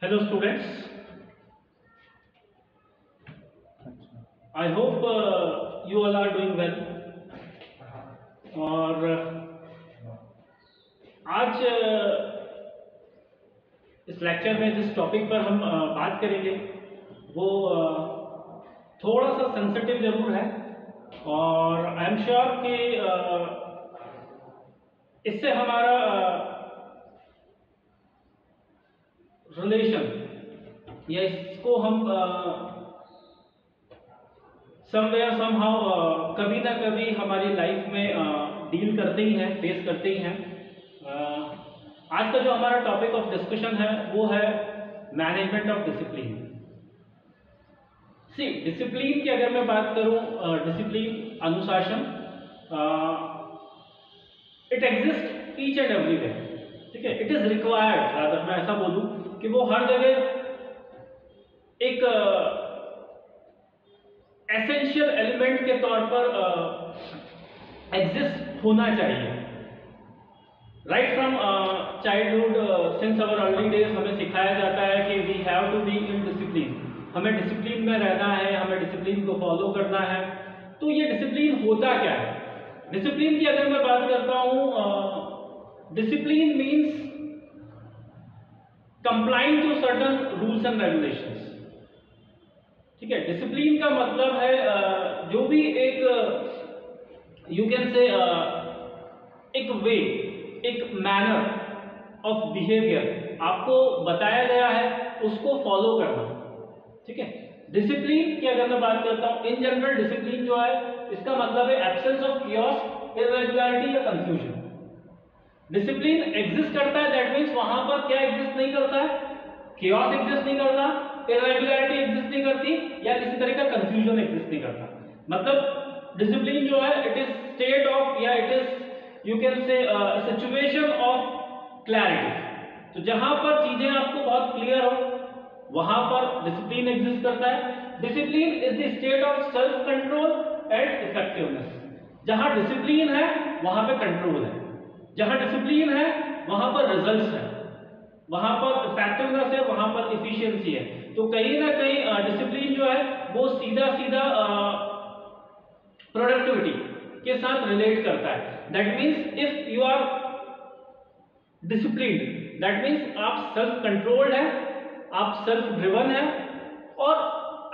Hello students, I hope you all are doing well. और आज इस लेक्चर में जिस टॉपिक पर हम बात करेंगे वो थोड़ा सा सेंसिटिव जरूर है और आई एम श्योर कि इससे हमारा रिलेशन या इसको हम समवेयर समहाउ कभी ना कभी हमारी लाइफ में डील करते ही हैं, फेस करते ही हैं। आज का जो हमारा टॉपिक ऑफ डिस्कशन है वो है management of discipline. See discipline की अगर मैं बात करूं, डिसिप्लिन अनुशासन it exist each and everywhere, ठीक है। इट इज रिक्वायर्ड, अगर मैं ऐसा बोलूं कि वो हर जगह एक एसेंशियल एलिमेंट के तौर पर एग्जिस्ट होना चाहिए। Right from childhood, since our early days हमें सिखाया जाता है कि we have to be in discipline, हमें डिसिप्लिन में रहना है, हमें डिसिप्लिन को फॉलो करना है। तो ये डिसिप्लिन होता क्या है? डिसिप्लिन की अगर मैं बात करता हूं, discipline means complying to certain rules and regulations, ठीक है। डिसिप्लिन का मतलब है जो भी एक यू कैन से एक वे, एक मैनर ऑफ बिहेवियर आपको बताया गया है उसको फॉलो करना, ठीक है। डिसिप्लिन की अगर मैं बात करता हूं, इन जनरल डिसिप्लिन जो है इसका मतलब है एब्सेंस ऑफ कियोस, इर्रेगुलरिटी या कंफ्यूजन। डिसिप्लिन एग्जिस्ट करता है, दैट मीन्स वहां पर क्या एग्जिस्ट नहीं करता है? कियोस एग्जिस्ट नहीं करता, इर्रेगुलरिटी एग्जिस्ट नहीं करती या किसी तरह का कंफ्यूजन एग्जिस्ट नहीं करता। मतलब डिसिप्लिन जो है इट इज स्टेट ऑफ या इट इज यू कैन से सिचुएशन ऑफ क्लैरिटी। तो जहां पर चीजें आपको बहुत क्लियर हो वहां पर डिसिप्लिन एग्जिस्ट करता है। Discipline is the state of self control and effectiveness. जहां डिसिप्लिन है वहां पे कंट्रोल है, जहां डिसिप्लिन है वहां पर रिजल्ट्स है, वहां पर इफेक्टिवनेस है, वहां पर इफिशियंसी है। तो कहीं ना कहीं डिसिप्लिन जो है वो सीधा सीधा प्रोडक्टिविटी के साथ रिलेट करता है। That means if you are disciplined, that means आप सेल्फ कंट्रोल्ड है, आप सेल्फ ड्रिवन है। और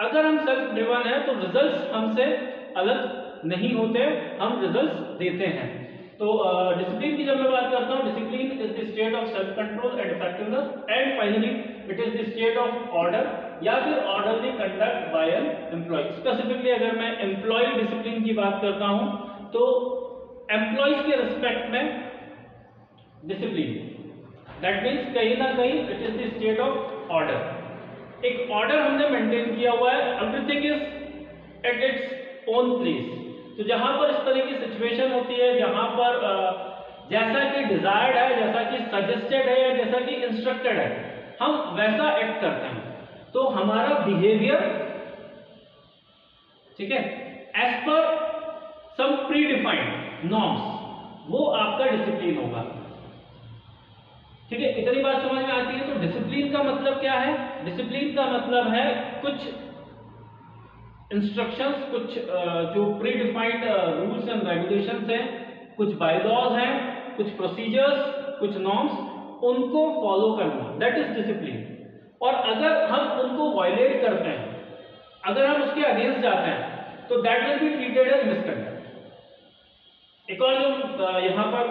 अगर हम सेल्फ ड्रिवन है तो रिजल्ट्स हमसे अलग नहीं होते, हम रिजल्ट्स देते हैं। तो डिसिप्लिन की जब मैं बात करता हूं, discipline is the state of self control and effectiveness and finally it is the state of order या फिर orderly conduct by an employee. Specifically अगर मैं एम्प्लॉय डिसिप्लिन की बात करता हूं तो एम्प्लॉयज के रिस्पेक्ट में डिसिप्लिन, दैट मीन्स कहीं ना कहीं it is the state of order. एक ऑर्डर हमने मेंटेन किया हुआ है, everything is at its own place. तो जहां पर इस तरह की सिचुएशन होती है जहां पर जैसा कि डिजायर्ड है, जैसा कि सजेस्टेड है या जैसा कि इंस्ट्रक्टेड है, हम वैसा एक्ट करते हैं। तो हमारा बिहेवियर, ठीक है, as per some pre defined norms, वो आपका डिसिप्लिन होगा, ठीक है। इतनी बात समझ में आती है। तो डिसिप्लिन का मतलब क्या है? डिसिप्लिन का मतलब है कुछ इंस्ट्रक्शंस, कुछ जो pre defined rules and regulations हैं, कुछ बायलॉज हैं, कुछ प्रोसीजर्स, कुछ नॉर्म्स, उनको फॉलो करना, दैट इज डिसिप्लिन। और अगर हम उनको वायलेट करते हैं, अगर हम उसके अगेंस्ट जाते हैं तो that will be treated as misconduct. एक और जो यहां पर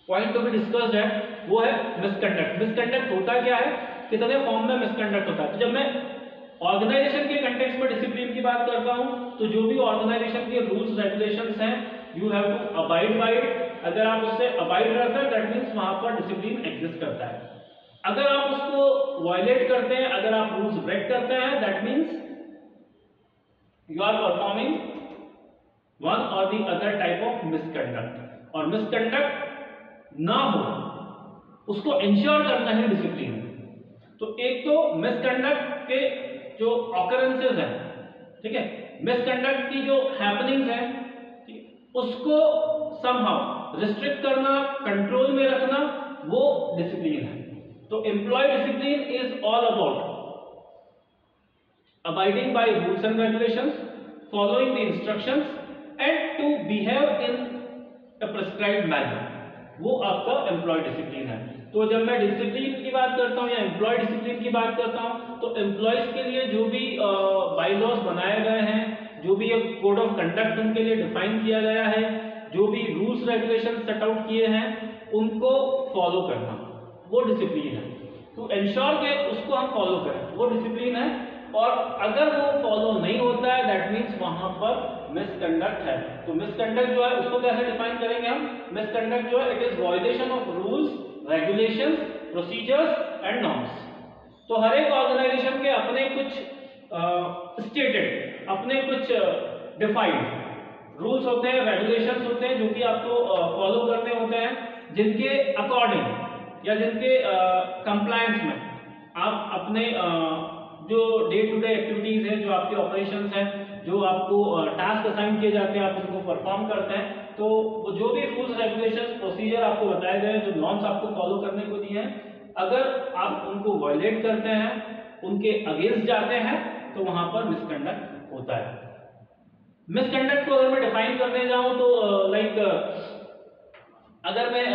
पॉइंट तो भी डिस्कस्ड है वो है मिसकंडक्ट। मिसकंडक्ट होता क्या है, कितने फॉर्म में मिसकंडक्ट होता है? तो जब मैं ऑर्गेनाइजेशन के कंटेक्स्ट में डिसिप्लिन की बात करता हूं तो जो भी ऑर्गेनाइजेशन के रूल्स रेगुलेशंस हैं you have to abide by it. अगर आप उससे अबाइड करते हैं दैट मींस वहां पर डिसिप्लिन एग्जिस्ट करता है। अगर आप उसको वायलेट करते हैं, अगर आप रूल्स ब्रेक करते हैं, that means you are performing one or the other type of misconduct. और मिसकंडक्ट ना हो उसको इंश्योर करना है डिसिप्लिन। तो एक तो मिसकंडक्ट के जो ऑकरेंसेस हैं, ठीक है, मिसकंडक्ट की जो हैपनिंग्स हैं, उसको समहाउ रिस्ट्रिक्ट करना, कंट्रोल में रखना, वो डिसिप्लिन है। तो employee discipline is all about abiding by rules and regulations, following the instructions and to behave in a prescribed manner. वो आपका एम्प्लॉय डिसिप्लिन है। तो जब मैं डिसिप्लिन की बात करता हूँ या एम्प्लॉय डिसिप्लिन की बात करता हूँ, तो एम्प्लॉयज के लिए जो भी बाई लॉज बनाए गए हैं, जो भी एक कोड ऑफ कंडक्ट उनके लिए डिफाइन किया गया है, जो भी रूल्स रेगुलेशन सेट आउट किए हैं, उनको फॉलो करना, वो डिसिप्लिन है। तो एंश्योर के उसको हम फॉलो करें, वो डिसिप्लिन है। और अगर वो फॉलो नहीं होता है, दैट मीन्स वहां पर मिसकंडक्ट है। तो मिसकंडक्ट जो है उसको कैसे डिफाइन करेंगे हम? मिसकंडक्ट जो है it is violation of rules, regulations, procedures and norms. तो हर एक ऑर्गेनाइजेशन के अपने कुछ स्टेटेड, अपने कुछ डिफाइंड रूल्स होते हैं, रेगुलेशंस होते हैं, जो कि आपको फॉलो करने होते हैं, जिनके अकॉर्डिंग या जिनके कंप्लायंस में आप अपने जो डे टू डे एक्टिविटीज है, जो आपके ऑपरेशंस हैं, जो आपको टास्क असाइन किए जाते हैं, आप उनको परफॉर्म करते हैं। तो जो भी रूल्स, रेगुलेशंस, प्रोसीजर आपको बताए गए, जो नॉर्म्स आपको फॉलो करने को दिए हैं, अगर आप उनको वायलेट करते हैं, उनके अगेंस्ट जाते हैं, तो वहां पर मिसकंडक्ट होता है। मिसकंडक्ट को अगर मैं डिफाइन करने जाऊं तो अगर मैं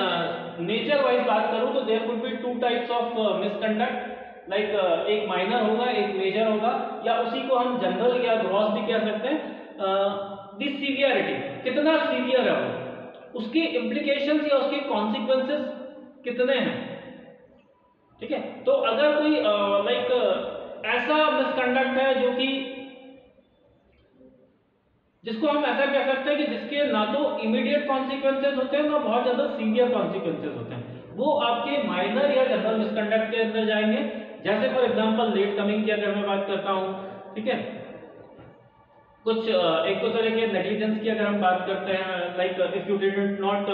नेचर वाइज बात करूं तो there could be two types of misconduct. एक माइनर होगा, एक मेजर होगा, या उसी को हम जनरल या ग्रॉस भी कह सकते हैं। दी सीवियरिटी, कितना सीवियर है वो, उसकी इम्प्लीकेशंस या उसके कॉन्सिक्वेंसेस कितने हैं, ठीक है। तो अगर कोई ऐसा मिसकंडक्ट है जो कि जिसको हम ऐसा कह सकते हैं कि जिसके ना तो इमीडिएट कॉन्सिक्वेंसेस होते हैं, ना बहुत ज्यादा सीवियर कॉन्सिक्वेंसेस होते हैं, वो आपके माइनर या जनरल मिसकंडक्ट के अंदर जाएंगे। जैसे फॉर एग्जांपल लेट कमिंग की अगर मैं बात करता हूं, ठीक है, कुछ एक तो तरह के नेग्लिजेंस की अगर हम बात करते हैं, like if you did not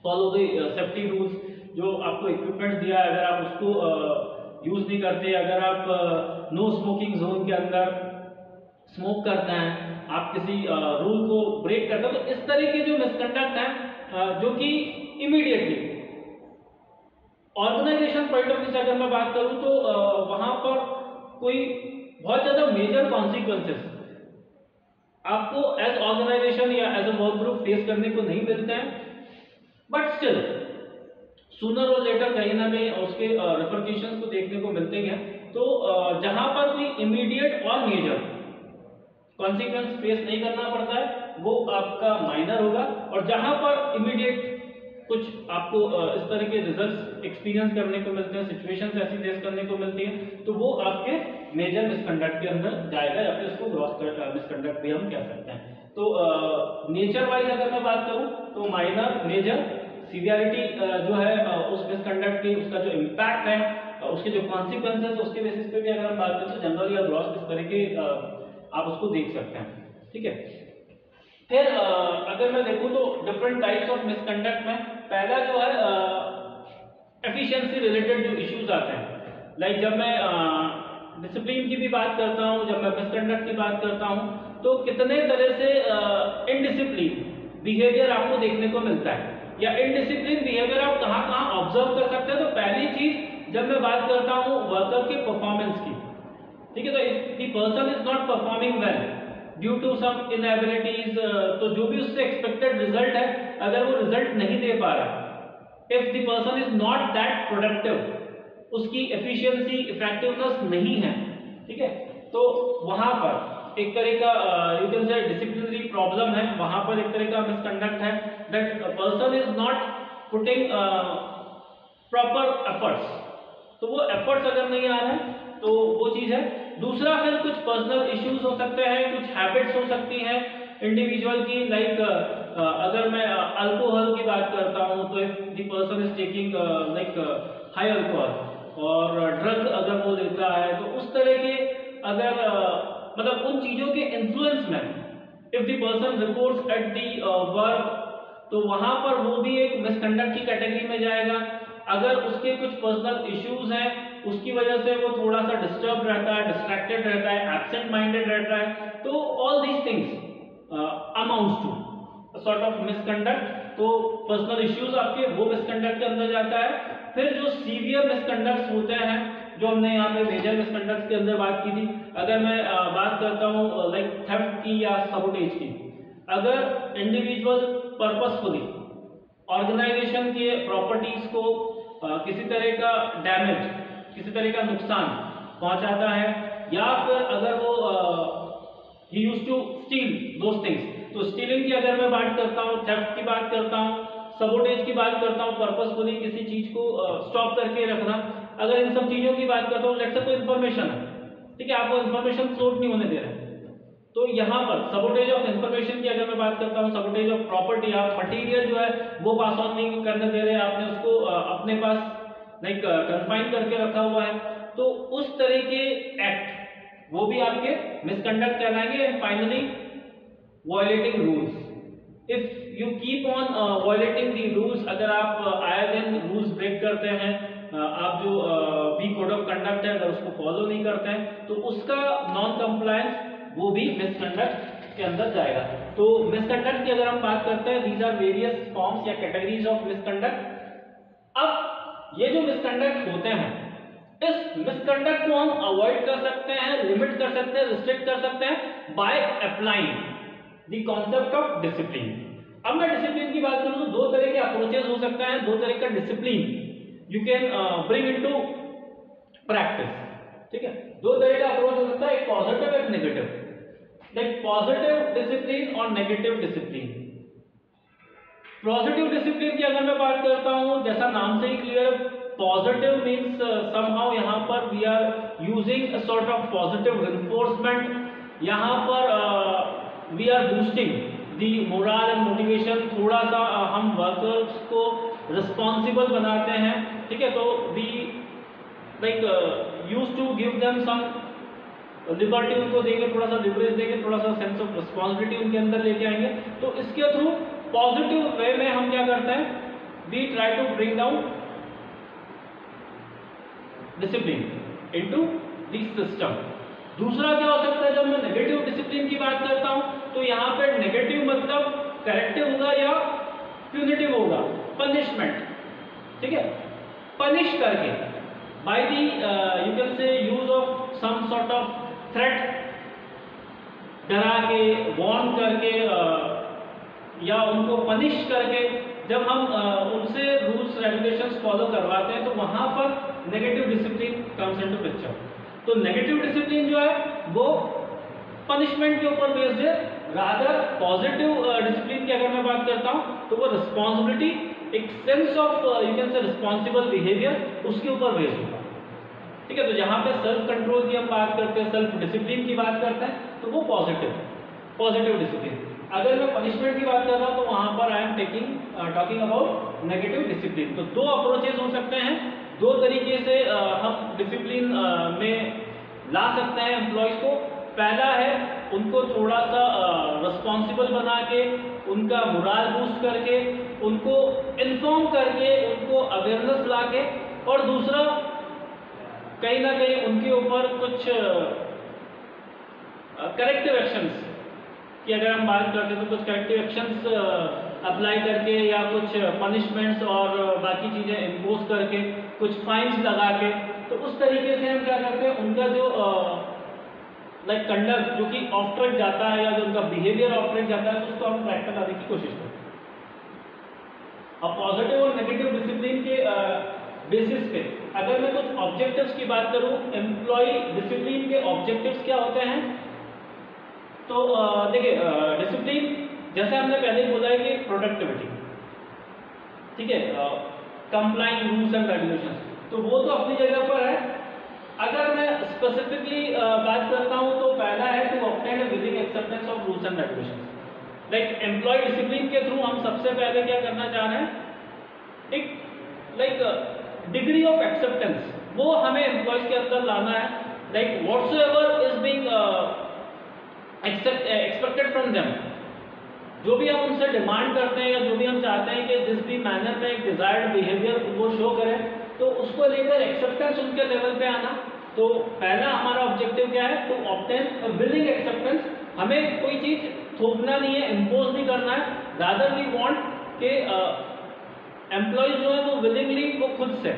follow the safety rules, जो आपको इक्विपमेंट दिया है, अगर आप उसको यूज नहीं करते, अगर आप नो स्मोकिंग जोन के अंदर स्मोक करते हैं, आप किसी रूल को ब्रेक करते हैं, तो इस तरह के जो मिसकंडक्ट हैं जो कि immediately organization point of view से अगर मैं बात करूं तो वहां पर कोई बहुत ज्यादा मेजर कॉन्सिक्वेंसेस आपको एज ऑर्गेनाइजेशन या as a work group face करने को नहीं मिलते हैं, बट स्टिल सूनर और लेटर कहीं ना कहीं उसके रिफरकेशंस को देखने को मिलते हैं। तो जहां पर कोई इमीडिएट और मेजर कॉन्सिक्वेंस फेस नहीं करना पड़ता है, वो आपका माइनर होगा। और जहां पर इमीडिएट कुछ आपको इस तरह के रिजल्ट्स एक्सपीरियंस करने को मिलते हैं, सिचुएशंस ऐसी फेस करने को मिलती हैं, तो वो आपके मेजर मिसकंडक्ट के अंदर जाएगा, या फिर इसको ग्रॉस मिसकंडक्ट भी हम कह सकते हैं। तो नेचर वाइज अगर मैं बात करूं तो माइनर, मेजर, सीवियरिटी जो है उस मिसकंडक्ट की, उसका जो इम्पैक्ट है, उसके जो कॉन्सिक्वेंसेस, उसके बेसिस पे भी अगर हम बात करें तो जनरल या ग्रॉस इस तरह के आप उसको देख सकते हैं, ठीक है। फिर अगर मैं देखूं तो डिफरेंट टाइप्स ऑफ मिसकंडक्ट में पहला जो है एफिशिएंसी रिलेटेड जो इश्यूज आते हैं, लाइक जब मैं डिसिप्लिन की भी बात करता हूं, जब मैं मिसकंडक्ट की बात करता हूं, तो कितने तरह से इनडिसिप्लिन बिहेवियर आपको देखने को मिलता है, या इनडिसिप्लिन बिहेवियर आप कहां कहां ऑब्जर्व कर सकते हैं। तो पहली चीज जब मैं बात करता हूं वर्कर के परफॉर्मेंस की, ठीक है, तो if the person is not performing well due to some inabilities, तो जो भी उससे एक्सपेक्टेड रिजल्ट है, अगर वो रिजल्ट नहीं दे पा रहा, if the person is not that productive, उसकी एफिशिएंसी, इफेक्टिवनेस नहीं है, ठीक है, तो वहां पर एक तरह का यू कैन से डिसिप्लिनरी प्रॉब्लम है, वहां पर एक तरह का मिसकंडक्ट है, that person is not putting proper efforts, तो वो एफर्ट्स अगर नहीं आ रहे हैं तो वो चीज है। दूसरा फिर कुछ पर्सनल इश्यूज हो सकते हैं, कुछ हैबिट्स हो सकती हैं इंडिविजुअल की, लाइक अगर मैं अल्कोहल की बात करता हूं तो if the person is taking like high alcohol और ड्रग अगर वो लेता है, तो उस तरह के अगर मतलब उन चीजों के इन्फ्लुएंस में if the person reports at the work, तो वहां पर वो भी एक मिसकंडक्ट की कैटेगरी में जाएगा। अगर उसके कुछ पर्सनल इश्यूज हैं, उसकी वजह से वो थोड़ा सा डिस्टर्ब रहता है, डिस्ट्रैक्टेड रहता है, एब्सेंट माइंडेड रहता है, तो all these things amounts to sort of misconduct. तो पर्सनल इश्यूज आपके वो मिसकंडक्ट के अंदर जाता है। फिर जो सीवियर मिसकंडक्ट्स होते हैं, जो हमने यहाँ पे मेजर मिसकंडक्ट्स के अंदर बात की थी, अगर मैं बात करता हूँ लाइक थेफ्ट की या सबोटेज की, अगर इंडिविजुअल पर्पसफुली ऑर्गेनाइजेशन के प्रॉपर्टीज को किसी तरह का डैमेज, किसी तरह का नुकसान पहुंचाता है, या फिर अगर वो he used to steal those things, तो स्टीलिंग की अगर मैं बात करता हूँ, थेफ्ट की बात करता हूँ, सबोटेज की बात करता हूँ, पर्पसफुली किसी चीज को स्टॉप करके रखना, अगर इन सब चीजों की बात करता हूँ, लेट्स से कोई इंफॉर्मेशन है, ठीक है, आपको इंफॉर्मेशन फ्लोट नहीं होने दे रहा है, तो यहाँ पर सबोटेज ऑफ इंफॉर्मेशन की अगर मैं बात करता हूँ, सबोटेज ऑफ प्रॉपर्टी, आप मटेरियल जो है वो पास ऑन नहीं करने दे रहे, आपने उसको अपने पास लाइक कन्फाइन करके रखा हुआ है, तो उस तरह के एक्ट वो भी आपके मिसकंडक्ट कहलाएंगे। And finally violating rules, if you keep on violating the rules, अगर आप आए दिन रूल्स ब्रेक करते हैं, आप जो भी कोड ऑफ कंडक्ट है अगर उसको फॉलो नहीं करते हैं, तो उसका नॉन कंप्लायंस वो भी मिसकंडक्ट के अंदर जाएगा। तो मिसकंडक्ट की अगर हम बात करते हैं, दीज आर वेरियस फॉर्म्स या कैटेगरीज ऑफ मिसकंडक्ट। अब ये जो मिसकंडक्ट होते हैं, इस मिसकंडक्ट को हम अवॉइड कर सकते हैं, लिमिट कर सकते हैं, रिस्ट्रिक्ट कर सकते हैं by applying the concept of discipline. अब मैं डिसिप्लिन की बात करूं तो दो तरह के अप्रोचेस हो सकते हैं, दो तरह का discipline you can bring into practice, ठीक है, दो तरह का अप्रोच हो सकता है, एक पॉजिटिव एक नेगेटिव, लाइक पॉजिटिव डिसिप्लिन और नेगेटिव डिसिप्लिन। पॉजिटिव डिसिप्लिन की अगर मैं बात करता हूं, जैसा नाम से ही क्लियर, पॉजिटिव मींस समहाउ यहाँ पर we are using a sort of positive reinforcement, यहाँ पर we are boosting the morale and motivation, थोड़ा सा हम वर्कर्स को रिस्पॉन्सिबल बनाते हैं, ठीक है, तो we like use to give them some liberty, उनको देंगे, थोड़ा सा लिवरेज देंगे, थोड़ा सा सेंस ऑफ रिस्पॉन्सिबिलिटी उनके अंदर लेके आएंगे। तो इसके थ्रू पॉजिटिव वे में हम क्या करते हैं, we try to bring down discipline into the system. दूसरा क्या हो सकता है, जब मैं नेगेटिव डिसिप्लिन की बात करता हूं, तो यहाँ पे नेगेटिव मतलब करेक्टिव होगा या प्यूनिटिव होगा, पनिशमेंट, ठीक है, पनिश करके by the you can say use of some sort of threat, डरा के, वार्न करके या उनको पनिश करके जब हम उनसे रूल्स रेगुलेशंस फॉलो करवाते हैं, तो वहां पर negative discipline comes into picture. तो नेगेटिव डिसिप्लिन जो है वो पनिशमेंट के ऊपर बेस्ड है, रादर पॉजिटिव डिसिप्लिन की अगर मैं बात करता हूं तो वो रिस्पॉन्सिबिलिटी, एक सेंस ऑफ यू कैन से रिस्पॉन्सिबल बिहेवियर, उसके ऊपर बेस्ड होगा, ठीक है। तो जहां पे सेल्फ कंट्रोल की हम बात करते हैं, सेल्फ डिसिप्लिन की बात करते हैं, तो वो पॉजिटिव डिसिप्लिन। अगर मैं पनिशमेंट की बात कर रहा हूं तो वहां पर I am talking about negative discipline. तो दो अप्रोचेस हो सकते हैं, दो तरीके से हम डिसिप्लिन में ला सकते हैं एम्प्लॉयज को। पहला है उनको थोड़ा सा रिस्पॉन्सिबल बना के, उनका मोरल बूस्ट करके, उनको इन्फॉर्म करके, उनको अवेयरनेस ला के, और दूसरा कहीं ना कहीं उनके ऊपर कुछ करेक्टिव एक्शंस की अगर हम बात करते हैं, तो कुछ करेक्टिव एक्शंस अप्लाई करके या कुछ पनिशमेंट्स और बाकी चीजें इम्पोज करके, कुछ फाइन्स लगा के, तो उस तरीके से हम क्या करते हैं, उनका जो लाइक कंडक्ट जो कि ऑफ ट्रैक जाता है या जो उनका बिहेवियर ऑफ ट्रैक जाता है, तो उसको हम ट्रैक पर लाने की कोशिश करते हैं। अब पॉजिटिव और नेगेटिव डिसिप्लिन के बेसिस पे अगर मैं कुछ ऑब्जेक्टिव्स की बात करूं, एम्प्लॉय डिसिप्लिन के ऑब्जेक्टिव्स क्या होते हैं, तो देखिए डिसिप्लिन जैसे हमने पहले ही बोला है कि प्रोडक्टिविटी, ठीक है, कंप्लाइंग रूल्स एंड रेगुलेशंस, तो वो तो अपनी जगह पर है। अगर मैं स्पेसिफिकली बात करता हूं तो पहला है to obtain a willing acceptance of rules and regulations. Like employ discipline के थ्रू हम सबसे पहले क्या करना चाह रहे हैं, एक लाइक डिग्री ऑफ एक्सेप्टेंस वो हमें एम्प्लॉयज के अंदर लाना है। Like whatsoever is being expected from them, जो भी हम उनसे डिमांड करते हैं या जो भी हम चाहते हैं कि जिस भी मैनर में एक डिजायर्ड बिहेवियर वो शो करें, तो उसको लेकर एक्सेप्टेंस उनके लेवल पे आना। तो पहला हमारा ऑब्जेक्टिव क्या है, to obtain a willing acceptance. हमें कोई चीज थोपना नहीं है, इम्पोज नहीं करना है, रादर वी वांट के एम्प्लॉय जो है वो विलिंगली, वो खुद से,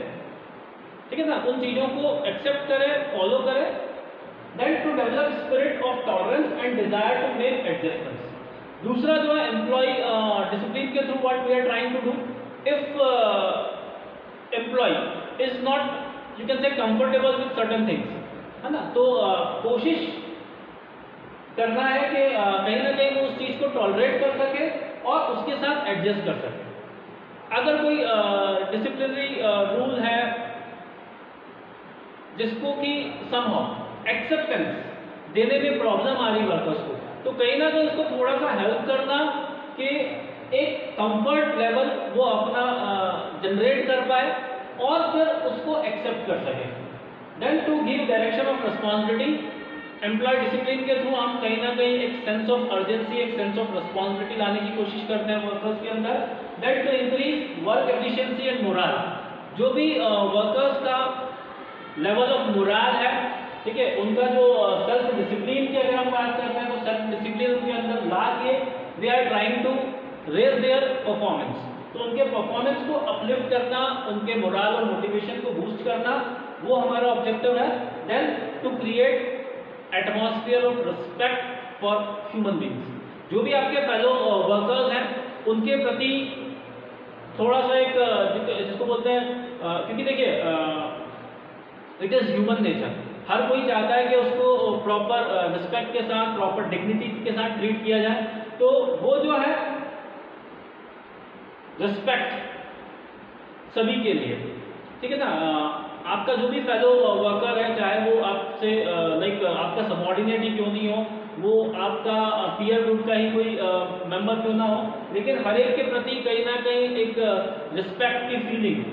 ठीक है ना, उन चीजों को एक्सेप्ट करे, फॉलो करे। Then to develop spirit of tolerance and desire to make adjustments. दूसरा जो है एम्प्लॉय डिसिप्लिन के through what we are trying to do, if employ is not you can say comfortable with certain things, है ना, तो कोशिश करना है कि कहीं ना कहीं वो उस चीज को टॉलरेट कर सके और उसके साथ एडजस्ट कर सके। अगर कोई डिसिप्लिनरी रूल है जिसको कि समहाउ एक्सेप्टेंस देने में प्रॉब्लम आ रही वर्कर्स को, तो कहीं ना कहीं उसको थोड़ा सा हेल्प करना कि एक कंफर्ट लेवल वो अपना जनरेट कर पाए और फिर उसको एक्सेप्ट कर सके। Then to give direction of responsibility, employ discipline के थ्रू हम कहीं ना कहीं एक सेंस ऑफ अर्जेंसी, एक सेंस ऑफ रिस्पॉन्सिबिलिटी लाने की कोशिश करते हैं वर्कर्स के अंदर। That to increase work efficiency and morale, जो भी वर्कर्स का लेवल ऑफ मोरल है, ठीक है, उनका जो सेल्फ डिसिप्लिन की अगर हम बात करते हैं तो सेल्फ डिसिप्लिन उनके अंदर ला के they are trying to raise their performance, तो उनके परफॉर्मेंस को अपलिफ्ट करना, उनके मोरल और मोटिवेशन को बूस्ट करना, वो हमारा ऑब्जेक्टिव है। Then to create atmosphere of respect for human beings, जो भी आपके फेलो वर्कर्स हैं उनके प्रति थोड़ा सा एक जिसको बोलते हैं क्योंकि देखिए इट इज ह्यूमन नेचर, हर कोई चाहता है कि उसको प्रॉपर रिस्पेक्ट के साथ, प्रॉपर डिग्निटी के साथ ट्रीट किया जाए, तो वो जो है रिस्पेक्ट सभी के लिए, ठीक है ना। आपका जो भी फेलो वर्कर है, चाहे वो आपसे लाइक आपका सबऑर्डिनेट ही क्यों नहीं हो, वो आपका पीयर ग्रुप का ही कोई मेंबर क्यों ना हो, लेकिन हर एक के प्रति कहीं ना कहीं एक रिस्पेक्ट की फीलिंग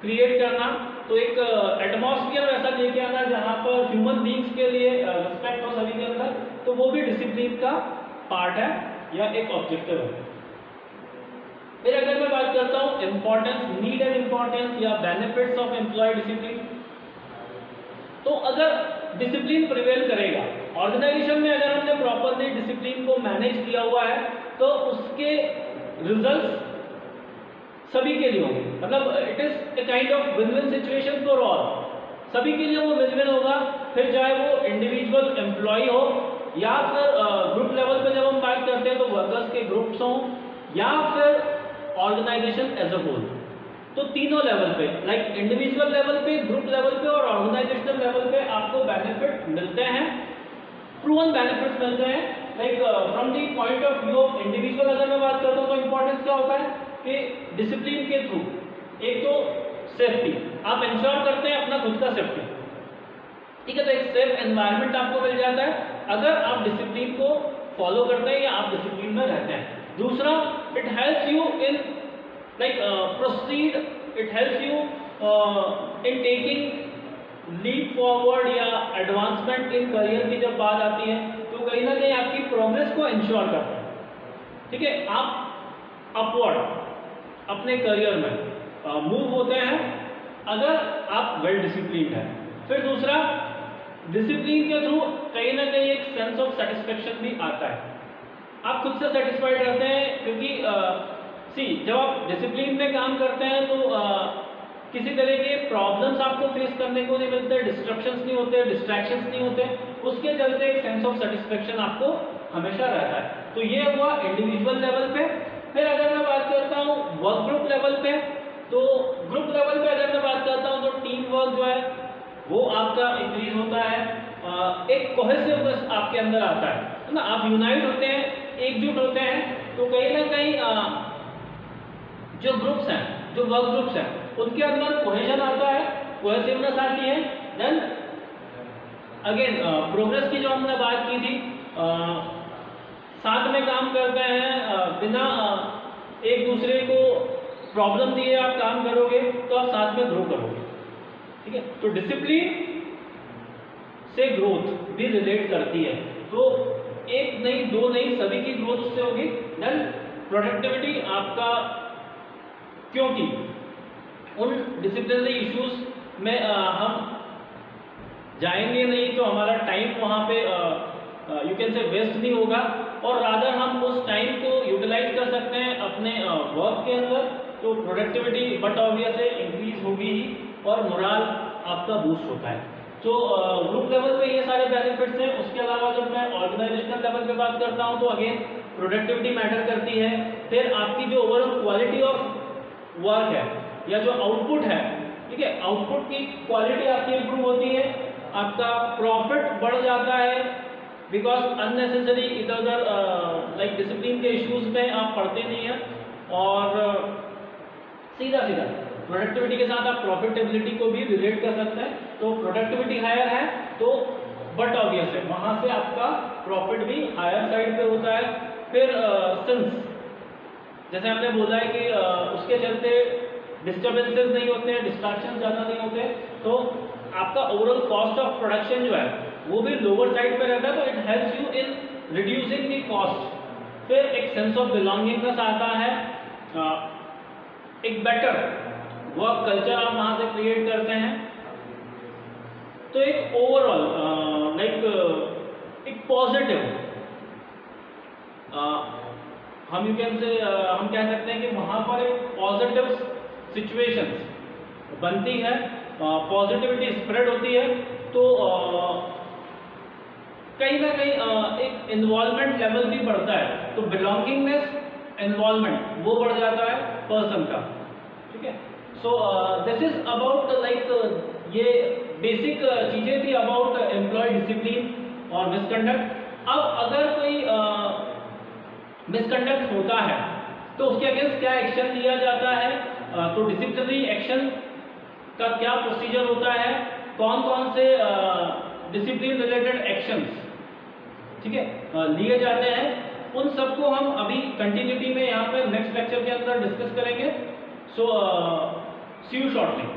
क्रिएट करना, तो एक एटमॉस्फेयर वैसा लेके आना जहाँ पर ह्यूमन बींग्स के लिए रिस्पेक्ट हो सभी के अंदर, तो वो भी डिसिप्लिन का पार्ट है या एक ऑब्जेक्टिव है। फिर अगर मैं बात करता हूँ इंपॉर्टेंस, नीड एंड इंपॉर्टेंस या बेनिफिट्स ऑफ एम्प्लॉय डिसिप्लिन, तो अगर डिसिप्लिन प्रिवेल करेगा ऑर्गेनाइजेशन में, अगर हमने प्रॉपरली डिसिप्लिन को मैनेज किया हुआ है, तो उसके रिजल्ट्स सभी के लिए होंगे, मतलब it is a kind of win win situation for all, सभी के लिए वो विन विन होगा। फिर चाहे वो इंडिविजुअल एम्प्लॉय हो या फिर ग्रुप लेवल पे जब हम बात करते हैं तो वर्कर्स के ग्रुप्स हों या फिर ऑर्गेनाइजेशन एज अ होल, तो तीनों लेवल पे, लाइक इंडिविजुअल लेवल पे, ग्रुप लेवल पे और ऑर्गेनाइजेशनल लेवल पे आपको बेनिफिट मिलते हैं, प्रूवन बेनिफिट्स मिलते हैं। Like from the point of view of individual अगर मैं बात करता हूँ तो इंपॉर्टेंस क्या होता है कि डिसिप्लिन के थ्रू एक तो सेफ्टी, आप इंश्योर करते हैं अपना खुद का सेफ्टी, ठीक है, तो एक सेफ एनवायरनमेंट आपको मिल जाता है अगर आप डिसिप्लिन को फॉलो करते हैं या आप डिसिप्लिन में रहते हैं। दूसरा, it helps you in like proceed, it helps you in taking leap forward या एडवांसमेंट इन करियर की जब बात आती है तो कहीं ना कहीं आपकी प्रोग्रेस को इंश्योर करता है, ठीक है, आप अपवर्ड अपने करियर में मूव होते हैं अगर आप वेल डिसिप्लिन्ड हैं। फिर दूसरा, डिसिप्लिन के थ्रू कहीं ना कहीं एक सेंस ऑफ सेटिस्फेक्शन भी आता है, आप खुद से सेटिस्फाइड रहते हैं, क्योंकि जब आप डिसिप्लिन में काम करते हैं तो किसी तरह के प्रॉब्लम्स आपको फेस करने को नहीं मिलते, डिस्ट्रक्शंस नहीं होते, डिस्ट्रैक्शंस नहीं होते, उसके चलते एक सेंस ऑफ सेटिस्फेक्शन आपको हमेशा रहता है। तो ये हुआ इंडिविजुअल लेवल पे। फिर अगर मैं बात करता हूँ वर्क ग्रुप लेवल पे, तो ग्रुप लेवल पे अगर मैं बात करता हूँ तो टीम वर्क जो है वो आपका इंक्रीज होता है, एक कोहेसिवनेस आपके अंदर आता है ना, आप यूनाइट होते हैं, एकजुट होते हैं, तो कहीं ना कहीं जो ग्रुप्स हैं, जो वर्क ग्रुप्स हैं, उनके अंदर कोहेजन आता है, कोहेसिवनेस आती है। देन अगेन प्रोग्रेस की जो हमने बात की थी, साथ में काम करते हैं, बिना एक दूसरे को प्रॉब्लम दिए आप काम करोगे तो आप साथ में ग्रो करोगे, ठीक है। तो डिसिप्लिन से ग्रोथ भी रिलेट करती है, तो एक नहीं, दो नहीं, सभी की ग्रोथ उससे होगी। देन प्रोडक्टिविटी आपका, क्योंकि उन डिसिप्लिनरी इश्यूज में हम जाएंगे नहीं तो हमारा टाइम वहाँ पे यू कैन से वेस्ट नहीं होगा, और रादर हम उस टाइम को यूटिलाइज कर सकते हैं अपने वर्क के अंदर, तो प्रोडक्टिविटी बट ऑब्वियस है इंक्रीज होगी ही और मोरल आपका बूस्ट होता है। तो ग्रुप लेवल पे ये सारे बेनिफिट्स हैं। उसके अलावा जब मैं ऑर्गेनाइजेशनल लेवल पे बात करता हूँ तो अगेन प्रोडक्टिविटी मैटर करती है। फिर आपकी जो ओवरऑल क्वालिटी ऑफ वर्क है या जो आउटपुट है, ठीक है, आउटपुट की क्वालिटी आपकी इंप्रूव होती है, आपका प्रॉफिट बढ़ जाता है बिकॉज अननेसेसरी इधर उधर लाइक डिसिप्लिन के इश्यूज में आप पढ़ते नहीं हैं और सीधा सीधा प्रोडक्टिविटी के साथ आप प्रॉफिटेबिलिटी को भी रिलेट कर सकते हैं। तो प्रोडक्टिविटी हायर है तो बट ऑब्वियस है वहां से आपका प्रॉफिट भी हायर साइड पे होता है। फिर सिंस जैसे हमने बोला है कि उसके चलते डिस्टर्बेंसेस नहीं होते हैं, डिस्ट्रैक्शन ज़्यादा नहीं होते, तो आपका ओवरऑल कॉस्ट ऑफ प्रोडक्शन जो है वो भी लोअर साइड पे रहता है, तो it helps you in reducing the cost. फिर एक सेंस ऑफ बिलोंगिंगनेस आता है, एक बेटर वर्क कल्चर आप वहाँ से क्रिएट करते हैं। तो एक ओवरऑल लाइक एक पॉजिटिव हम कह सकते हैं कि वहाँ पर एक पॉजिटिव सिचुएशंस बनती है, पॉजिटिविटी स्प्रेड होती है। तो कहीं ना कहीं एक इन्वॉल्वमेंट लेवल भी बढ़ता है, तो बिलोंगिंगनेस इन्वॉल्वमेंट वो बढ़ जाता है पर्सन का, ठीक है। So this is about like ये बेसिक चीज़ें थी अबाउट एम्प्लॉय डिसिप्लिन और मिसकंडक्ट। अब अगर कोई मिसकंडक्ट होता है तो उसके अगेंस्ट क्या एक्शन लिया जाता है, तो डिसिप्लिनरी एक्शन का क्या प्रोसीजर होता है, कौन कौन से डिसिप्लिन रिलेटेड एक्शंस, ठीक है, लिए जाते हैं, उन सबको हम अभी कंटिन्यूटी में यहाँ पर नेक्स्ट लेक्चर के अंदर डिस्कस करेंगे। सो सी यू शॉर्टली।